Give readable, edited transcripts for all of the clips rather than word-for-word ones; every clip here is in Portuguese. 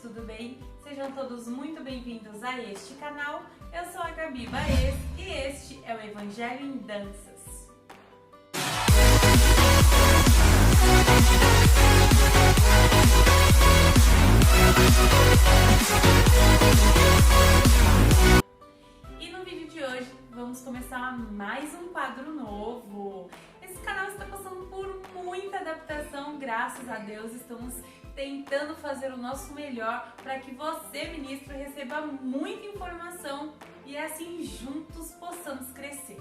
tudo bem? Sejam todos muito bem-vindos a este canal. Eu sou a Gabi Baez e este é o Evangelho em Danças. E no vídeo de hoje vamos começar mais um quadro novo. Esse canal está passando por muita adaptação, graças a Deus. Estamos tentando fazer o nosso melhor para que você, ministro, receba muita informação e assim juntos possamos crescer.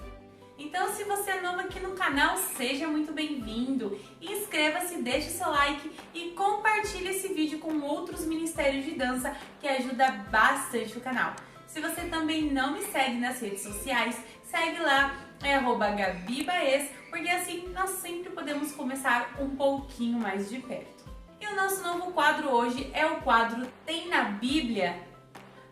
Então, se você é novo aqui no canal, seja muito bem-vindo. Inscreva-se, deixe seu like e compartilhe esse vídeo com outros ministérios de dança, que ajuda bastante o canal. Se você também não me segue nas redes sociais, segue lá, @Gabi Baez, porque assim nós sempre podemos começar um pouquinho mais de perto. E o nosso novo quadro hoje é o quadro Tem na Bíblia?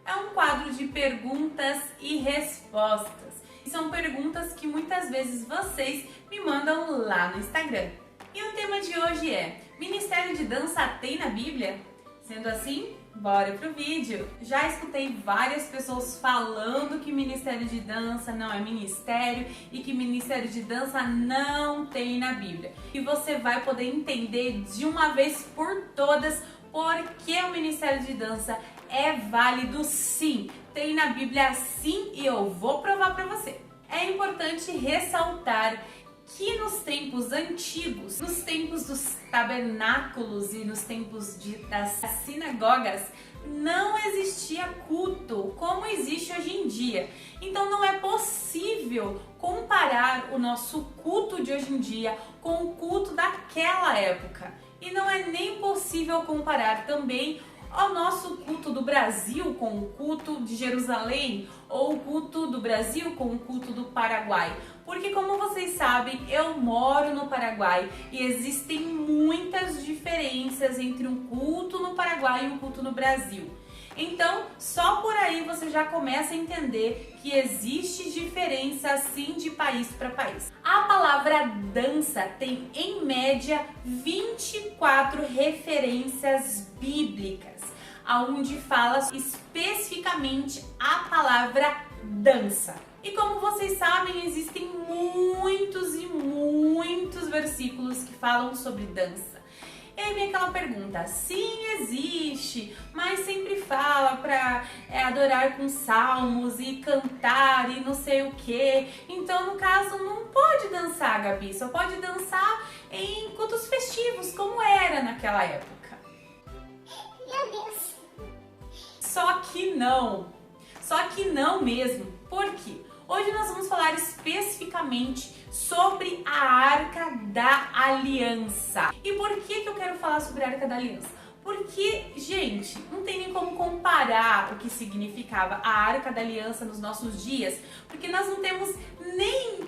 É um quadro de perguntas e respostas. E são perguntas que muitas vezes vocês me mandam lá no Instagram. E o tema de hoje é: Ministério de Dança tem na Bíblia? Sendo assim, bora pro vídeo! Já escutei várias pessoas falando que Ministério de Dança não é ministério e que Ministério de Dança não tem na Bíblia. E você vai poder entender de uma vez por todas por que o Ministério de Dança é válido sim, tem na Bíblia sim, e eu vou provar para você. É importante ressaltar que nos tempos antigos, nos tempos dos tabernáculos e nos tempos das sinagogas, não existia culto como existe hoje em dia. Então não é possível comparar o nosso culto de hoje em dia com o culto daquela época. E não é nem possível comparar também ao nosso culto do Brasil com o culto de Jerusalém, ou o culto do Brasil com o culto do Paraguai. Porque, como vocês sabem, eu moro no Paraguai e existem muitas diferenças entre um culto no Paraguai e um culto no Brasil. Então, só por aí você já começa a entender que existe diferença sim de país para país. A palavra dança tem em média 24 referências bíblicas, aonde fala especificamente a palavra dança. E como vocês sabem, existem muitos e muitos versículos que falam sobre dança. E aí vem aquela pergunta: sim, existe, mas sempre fala para adorar com salmos e cantar e não sei o que. Então, no caso, não pode dançar, Gabi, só pode dançar em cultos festivos, como era naquela época. Meu Deus! Só que não mesmo. Por quê? Hoje nós vamos falar especificamente sobre a Arca da Aliança. E por que eu quero falar sobre a Arca da Aliança? Porque, gente, não tem nem como comparar o que significava a Arca da Aliança nos nossos dias, porque nós não temos nem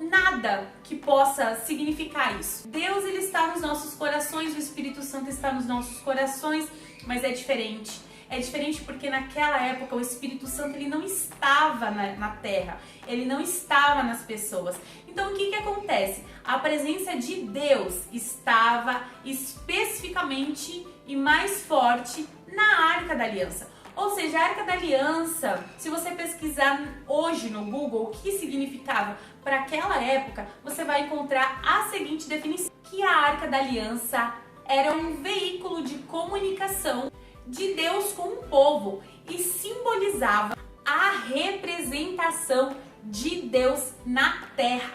nada que possa significar isso. Deus, ele está nos nossos corações, o Espírito Santo está nos nossos corações, mas é diferente. É diferente porque naquela época o Espírito Santo ele não estava na terra, ele não estava nas pessoas. Então o que acontece? A presença de Deus estava especificamente e mais forte na Arca da Aliança. Ou seja, a Arca da Aliança, se você pesquisar hoje no Google o que significava para aquela época, você vai encontrar a seguinte definição: que a Arca da Aliança era um veículo de comunicação de Deus com o povo e simbolizava a representação de Deus na terra.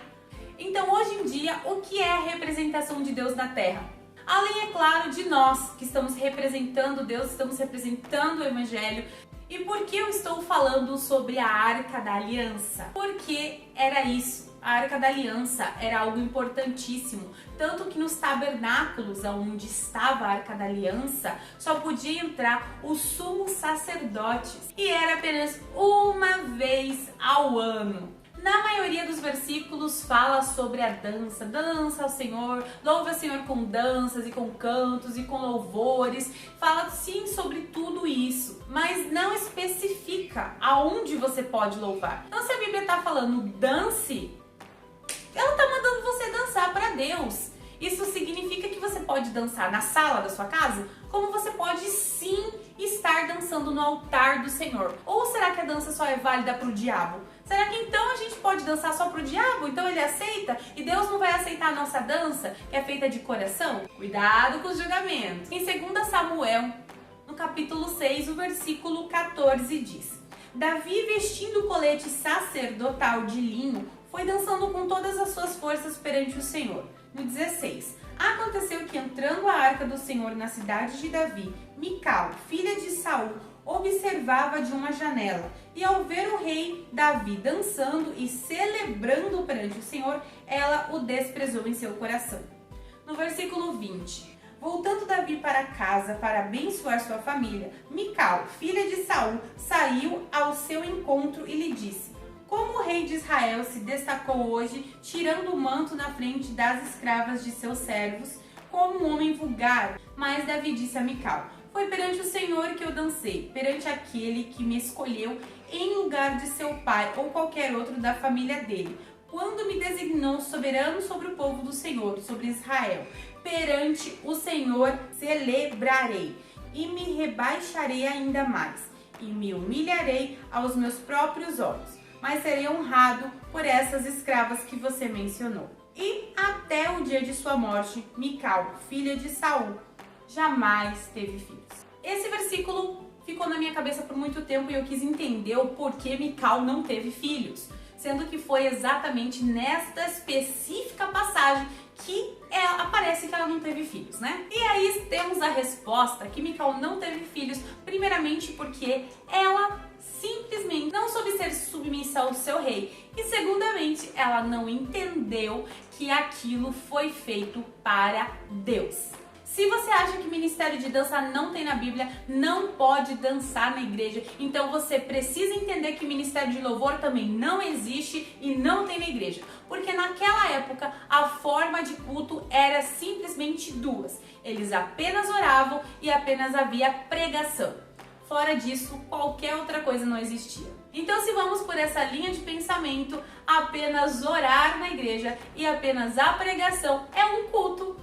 Então, hoje em dia, o que é a representação de Deus na terra? Além, é claro, de nós que estamos representando Deus, estamos representando o Evangelho. E por que eu estou falando sobre a Arca da Aliança? Porque era isso. A Arca da Aliança era algo importantíssimo, tanto que nos tabernáculos onde estava a Arca da Aliança só podia entrar os sumos sacerdotes e era apenas uma vez ao ano. Na maioria dos versículos fala sobre a dança, dança ao Senhor, louve ao Senhor com danças e com cantos e com louvores, fala sim sobre tudo isso, mas não especifica aonde você pode louvar. Então se a Bíblia está falando dance, ela está mandando você dançar para Deus. Isso significa que você pode dançar na sala da sua casa? como você pode sim estar dançando no altar do Senhor. Ou será que a dança só é válida para o diabo? Será que então a gente pode dançar só para o diabo? Então ele aceita? E Deus não vai aceitar a nossa dança, que é feita de coração? Cuidado com os julgamentos. Em 2 Samuel, no capítulo 6, o versículo 14 diz: Davi, vestindo o colete sacerdotal de linho, foi dançando com todas as suas forças perante o Senhor. No 16, aconteceu que, entrando a arca do Senhor na cidade de Davi, Mical, filha de Saul, observava de uma janela, e ao ver o rei Davi dançando e celebrando perante o Senhor, ela o desprezou em seu coração. No versículo 20, voltando Davi para casa para abençoar sua família, Mical, filha de Saul, saiu ao seu encontro e lhe disse: Como o rei de Israel se destacou hoje, tirando o manto na frente das escravas de seus servos, como um homem vulgar. Mas Davi disse a Mical: Foi perante o Senhor que eu dancei, perante aquele que me escolheu em lugar de seu pai ou qualquer outro da família dele, quando me designou soberano sobre o povo do Senhor, sobre Israel. Perante o Senhor celebrarei, e me rebaixarei ainda mais, e me humilharei aos meus próprios olhos, mas serei honrado por essas escravas que você mencionou. E até o dia de sua morte, Mical, filha de Saul, jamais teve filhos. Esse versículo ficou na minha cabeça por muito tempo e eu quis entender o porquê Mical não teve filhos, sendo que foi exatamente nesta específica passagem que aparece que ela não teve filhos, né? E aí temos a resposta que Mical não teve filhos, primeiramente porque ela simplesmente não soube ser submissa ao seu rei, e segundamente ela não entendeu que aquilo foi feito para Deus. Se você acha que ministério de dança não tem na Bíblia, não pode dançar na igreja, então você precisa entender que ministério de louvor também não existe e não tem na igreja. Porque naquela época a forma de culto era simplesmente duas. Eles apenas oravam e apenas havia pregação. Fora disso, qualquer outra coisa não existia. Então, se vamos por essa linha de pensamento, apenas orar na igreja e apenas a pregação é um culto.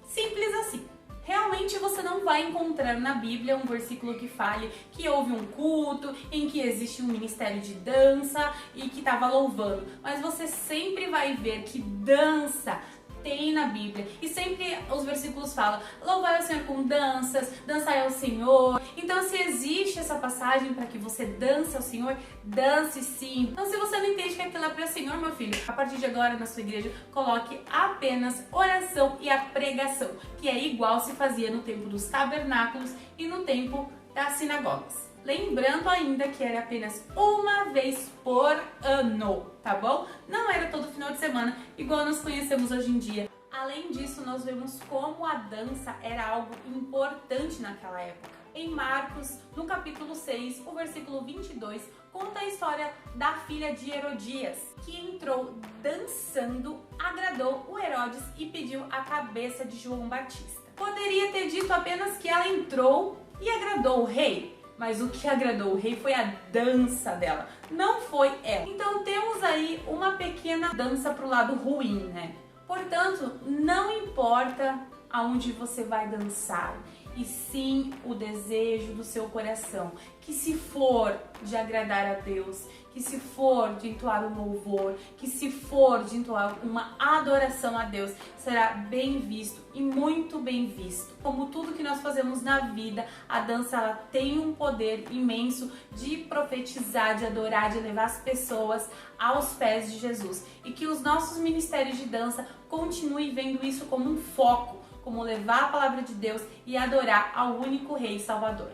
Simples assim. Realmente você não vai encontrar na Bíblia um versículo que fale que houve um culto, em que existe um ministério de dança e que estava louvando. Mas você sempre vai ver que dança tem na Bíblia. E sempre os versículos falam: louvai o Senhor com danças, dançai ao Senhor. Então, se existe essa passagem para que você dance ao Senhor, dance sim. Então, se você não entende que aquilo é para o Senhor, meu filho, a partir de agora na sua igreja, coloque apenas oração e a pregação, que é igual se fazia no tempo dos tabernáculos e no tempo das sinagogas. Lembrando ainda que era apenas uma vez por ano, tá bom? Não era todo final de semana, igual nós conhecemos hoje em dia. Além disso, nós vemos como a dança era algo importante naquela época. Em Marcos, no capítulo 6, o versículo 22, conta a história da filha de Herodias, que entrou dançando, agradou o Herodes e pediu a cabeça de João Batista. Poderia ter dito apenas que ela entrou e agradou o rei, mas o que agradou o rei foi a dança dela, não foi ela. Então temos aí uma pequena dança pro lado ruim, né? Portanto, não importa aonde você vai dançar, e sim o desejo do seu coração, que se for de agradar a Deus, que se for de entoar um louvor, que se for de entoar uma adoração a Deus, será bem visto e muito bem visto. Como tudo que nós fazemos na vida, a dança ela tem um poder imenso de profetizar, de adorar, de levar as pessoas aos pés de Jesus. E que os nossos ministérios de dança continuem vendo isso como um foco, como levar a palavra de Deus e adorar ao único Rei e Salvador.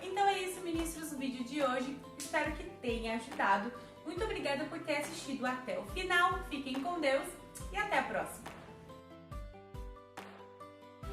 Então é isso, ministros, o vídeo de hoje. Espero que tenha ajudado. Muito obrigada por ter assistido até o final. Fiquem com Deus e até a próxima.